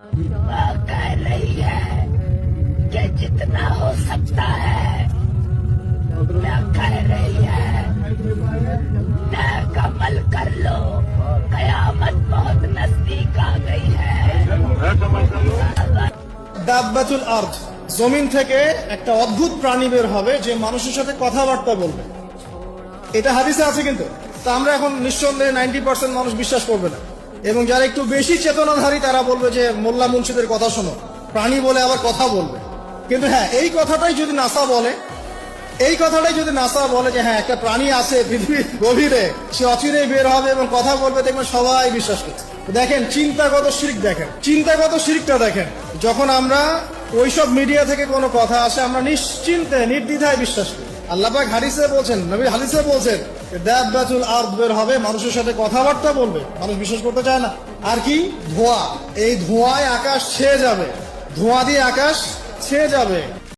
कह रही है कि जितना हो सकता है क्या कह रही है, नेक अमल कर लो, कयामत बहुत नजदीक आ गई है। দাব্বাতুল আরদ, জমিন থেকে একটা অদ্ভুত প্রাণী বের হবে যে মানুষের সাথে কথাবার্তা বলবে। এটা হাদিসে আছে, কিন্তু তা আমরা এখন নিঃসন্দেহে 90% মানুষ বিশ্বাস করবে না, এবং যারা একটু বেশি চেতনাধারী তারা বলবে যে মোল্লা মুন্সিদের কথা শোনো, প্রাণী বলে আবার কথা বলবে। কিন্তু হ্যাঁ, এই কথাটাই যদি নাসা বলে, যে হ্যাঁ একটা প্রাণী আছে পৃথিবীর গভীরে, সে অচিরেই বের হবে এবং কথা বলবে, দেখবেন সবাই বিশ্বাস করছে। দেখেন চিন্তাগত শিরকটা দেখেন। যখন আমরা ওইসব মিডিয়া থেকে কোনো কথা আসে, আমরা নিশ্চিন্তে নির্দ্বিধায় বিশ্বাস করি। আল্লাহ পাক হাদিসে বলছেন, নবী হাদিসে বলছেন, দাব্বাতুল আরদ বের হবে, মানুষের সাথে কথাবার্তা বলবে। মানুষ বিশ্বাস করতে চায় না। আর কি ধোঁয়া, এই ধোঁয়ায় আকাশ ছেয়ে যাবে, ধোঁয়া দিয়ে আকাশ ছেয়ে যাবে।